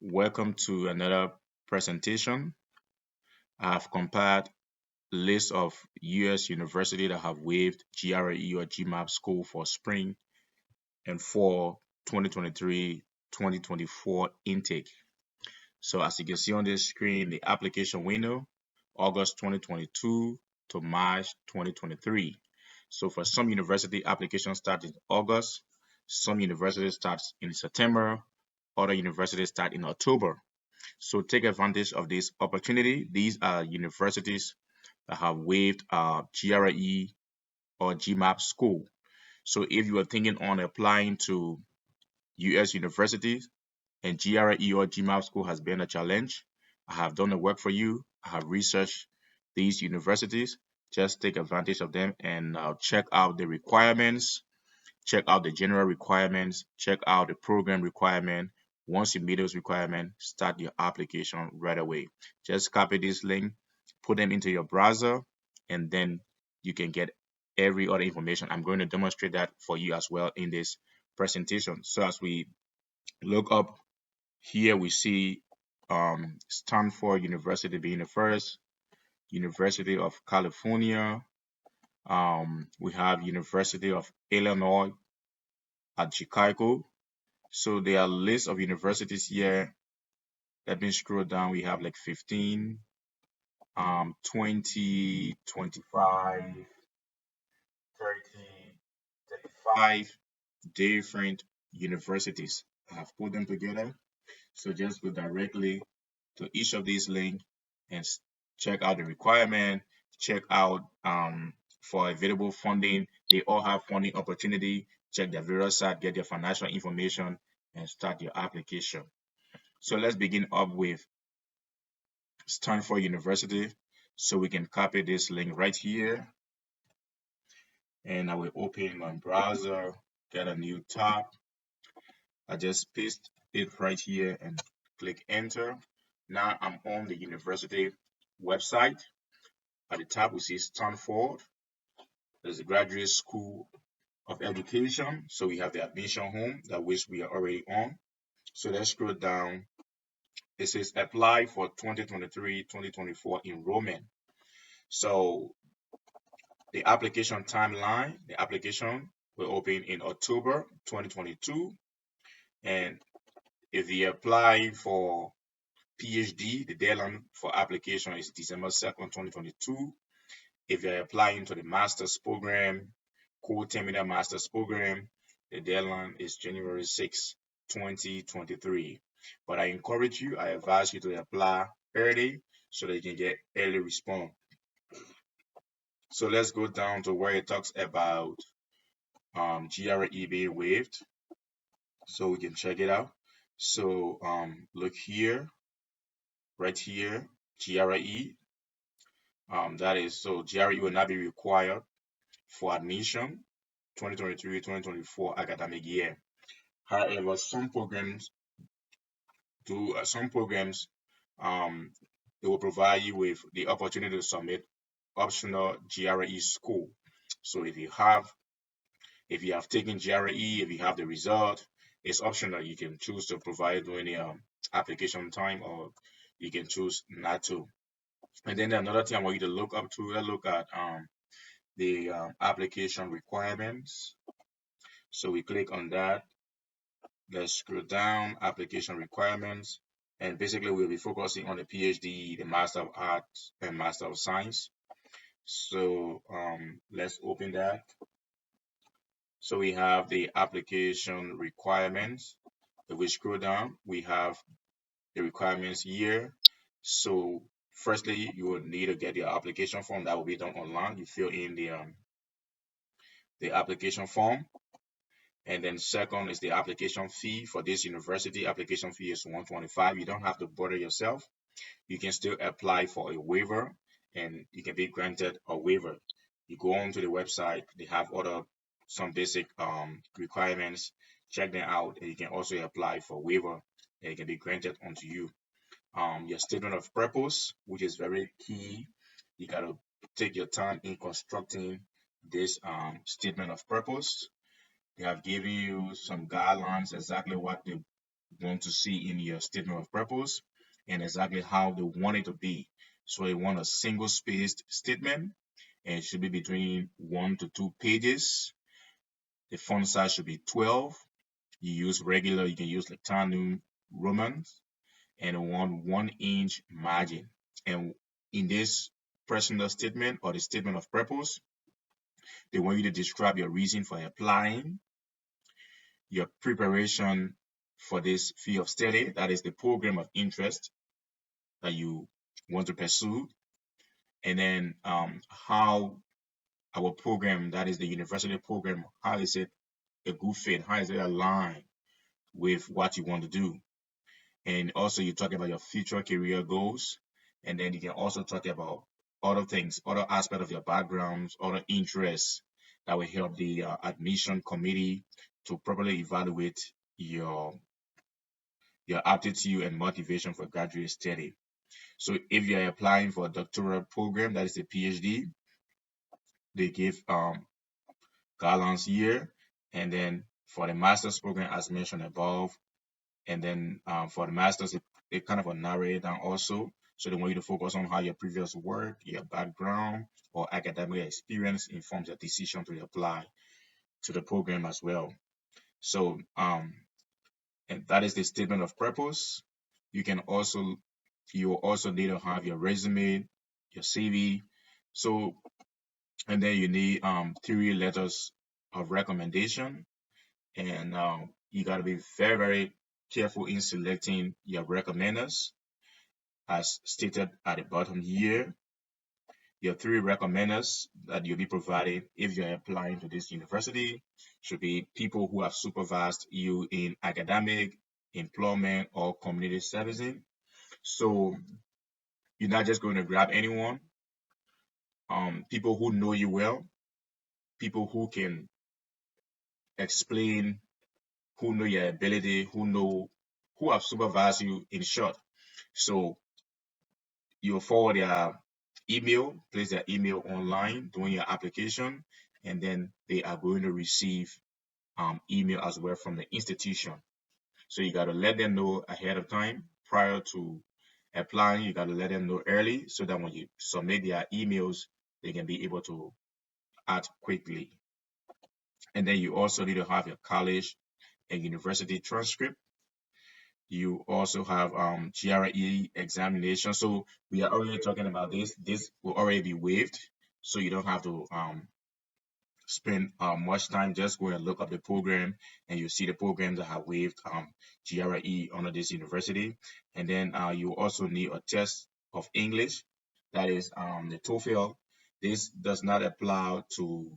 Welcome to another presentation. I have compiled a list of U.S. universities that have waived GRE or Gmat school for spring and fall 2023-2024 intake. So as you can see on this screen, the application window, August 2022 to March 2023. So for some university, applications start in August, some universities start in September, other universities start in October. So take advantage of this opportunity. These are universities that have waived GRE or GMAP school. So if you are thinking on applying to US universities and GRE or GMAP school has been a challenge, I have done the work for you. I have researched these universities. Just take advantage of them and check out the requirements, check out the general requirements, check out the program requirement. Once you meet those requirements, start your application right away. Just copy this link, put them into your browser, and then you can get every other information. I'm going to demonstrate that for you as well in this presentation. So as we look up here, we see Stanford University being the first, University of California. We have University of Illinois at Chicago. So there are lists of universities here. Let me scroll down. We have like 15, 20, 25, 30, 35 different universities. I have put them together. So just go directly to each of these links and check out the requirement, check out for available funding. They all have funding opportunity. Check their various site, get their financial information, and start your application. So let's begin up with Stanford University. So we can copy this link right here. And I will open my browser, get a new tab. I just paste it right here and click enter. Now I'm on the university website. At the top, we see Stanford. There's a graduate school of education. So we have the admission home, that which we are already on. So let's scroll down. It says apply for 2023-2024 enrollment. So the application timeline, the application will open in October 2022. And if you apply for PhD, the deadline for application is December 2nd, 2022. If you're applying to the master's program, co-terminal master's program, the deadline is January 6, 2023. But I encourage you, I advise you to apply early so that you can get early response. So let's go down to where it talks about GRE being waived. So we can check it out. So look here, right here, GRE. That is, so GRE will not be required for admission 2023-2024 academic year. However, some programs they will provide you with the opportunity to submit optional GRE school. So if you have taken GRE, if you have the result, it's optional. You can choose to provide during the application time, or you can choose not to. And then another thing I want you to look at the application requirements. So we click on that. Let's scroll down, application requirements, and basically we'll be focusing on the PhD, the Master of Arts, and Master of Science. So let's open that. So we have the application requirements. If we scroll down, we have the requirements here. So firstly, you will need to get your application form. That will be done online. You fill in the application form. And then second is the application fee. For this university, application fee is $125. You don't have to bother yourself. You can still apply for a waiver and you can be granted a waiver. You go onto the website, they have some basic requirements, check them out, and you can also apply for waiver and it can be granted onto you. Your statement of purpose, which is very key. You got to take your time in constructing this statement of purpose. They have given you some guidelines, exactly what the want to see in your statement of purpose and exactly how they want it to be. So they want a single spaced statement, and it should be between 1 to 2 pages. The font size should be 12. You use regular, you can use like Tandem Romans, and 1 inch margin. And in this personal statement or the statement of purpose, they want you to describe your reason for applying, your preparation for this field of study, that is the program of interest that you want to pursue, and then how our program, that is the university program, how is it a good fit? How is it aligned with what you want to do? And also you talk about your future career goals, and then you can also talk about other things, other aspects of your backgrounds, other interests that will help the admission committee to properly evaluate your your aptitude and motivation for graduate study. So if you're applying for a doctoral program, that is a PhD, they give guidelines here, and then for the master's program, as mentioned above, and then for the master's, they kind of narrow it down also. So they want you to focus on how your previous work, your background, or academic experience informs your decision to apply to the program as well. So and that is the statement of purpose. You can also you will also need to have your resume, your CV. So and then you need 3 letters of recommendation, and you got to be very very careful in selecting your recommenders as stated at the bottom here. Your 3 recommenders that you'll be provided if you're applying to this university should be people who have supervised you in academic, employment, or community servicing. So you're not just going to grab anyone. People who know you well, people who can explain, who know your ability, who have supervised you in short. So you'll forward their email, place their email online during your application, and then they are going to receive email as well from the institution. So you got to let them know ahead of time prior to applying. You got to let them know early so that when you submit their emails, they can be able to act quickly. And then you also need to have your college and university transcript. You also have GRE examination. So we are already talking about this. This will already be waived, so you don't have to spend much time. Just go and look up the program, and you see the programs that have waived GRE under this university. And then you also need a test of English, that is the TOEFL. This does not apply to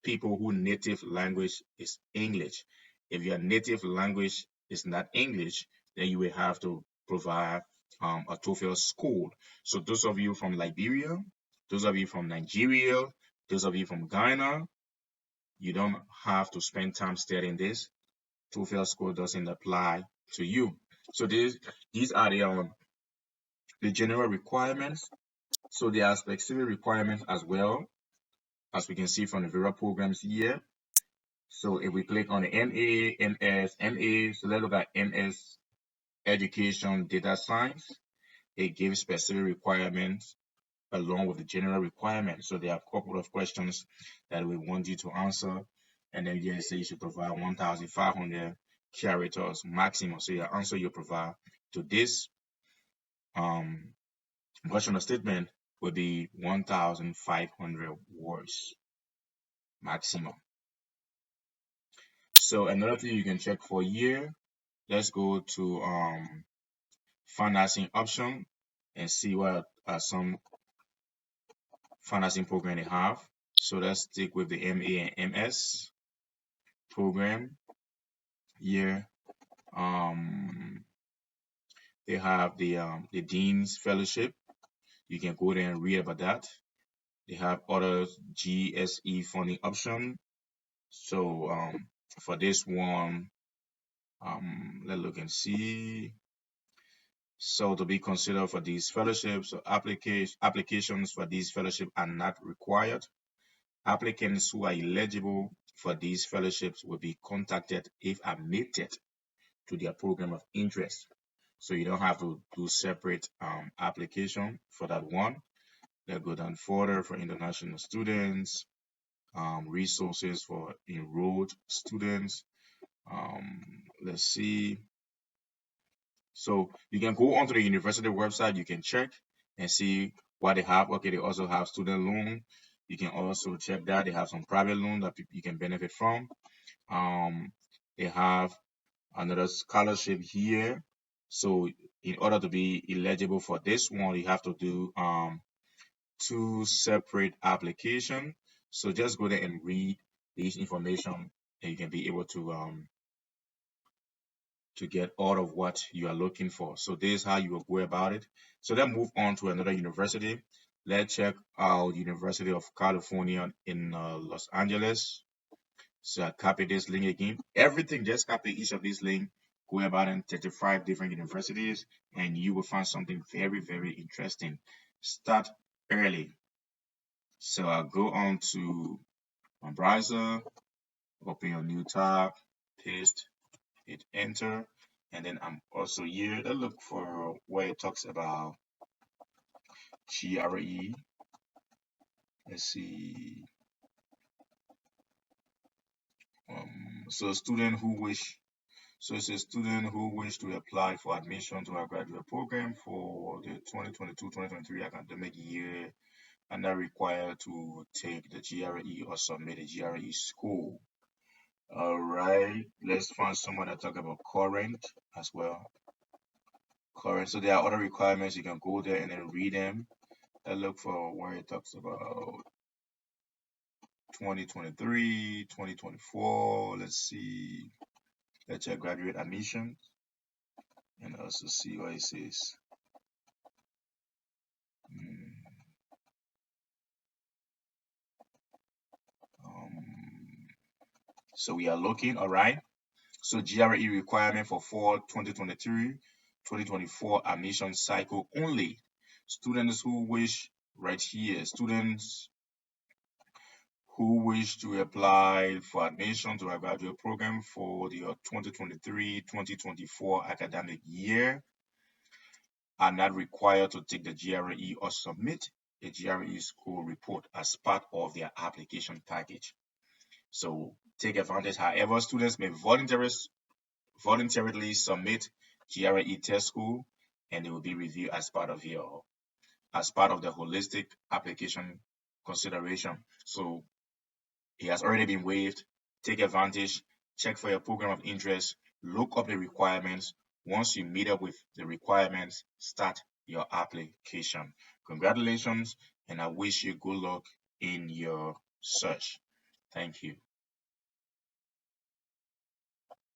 people who native language is English. If your native language is not English, then you will have to provide a TOEFL score. So those of you from Liberia, those of you from Nigeria, those of you from Ghana, you don't have to spend time studying this. TOEFL score doesn't apply to you. So these are the general requirements. So there are specific requirements as well, as we can see from the various programs here. So if we click on the MA, MS, MA, so let's look at MS Education Data Science. It gives specific requirements along with the general requirements. So there are a couple of questions that we want you to answer. And then you say you should provide 1,500 characters maximum. So your answer you provide to this version of statement will be 1,500 words maximum. So another thing you can check for here, let's go to financing option and see what some financing program they have. So let's stick with the MA and MS program here. They have the Dean's Fellowship. You can go there and read about that. They have other GSE funding option. So for this one, let's look and see. So to be considered for these fellowships, so applications for these fellowships are not required. Applicants who are eligible for these fellowships will be contacted if admitted to their program of interest. So you don't have to do separate application for that one. They'll go down further for international students, resources for enrolled students. Let's see. So you can go onto the university website, you can check and see what they have. Okay, they also have student loan. You can also check that. They have some private loan that you can benefit from. They have another scholarship here. So in order to be eligible for this one, you have to do two separate application. So just go there and read this information, and you can be able to get all of what you are looking for. So this is how you will go about it. So then move on to another university. Let's check out University of California in Los Angeles. So I copy this link again. Everything, just copy each of these links. Go about in 35 different universities, and you will find something very, very interesting. Start early. So I'll go on to my browser, open your new tab, paste, hit enter, and then I'm also here to look for where it talks about GRE. Let's see. So student who wish So it's a student who wish to apply for admission to a graduate program for the 2022-2023 academic year and are required to take the GRE or submit a GRE score. All right, let's find someone that talk about current as well. Current. So there are other requirements. You can go there and then read them. I look for where it talks about 2023, 2024. Let's see. Let's check graduate admission and also see what it says. So we are looking, all right. So GRE requirement for fall 2023-2024 admission cycle only. Students who wish, right here, students who wish to apply for admission to a graduate program for the 2023-2024 academic year are not required to take the GRE or submit a GRE school report as part of their application package. So take advantage. However, students may voluntarily submit GRE test score, and it will be reviewed as part of the holistic application consideration. So it has already been waived. Take advantage. Check for your program of interest. Look up the requirements. Once you meet up with the requirements, start your application. Congratulations, and I wish you good luck in your search. Thank you.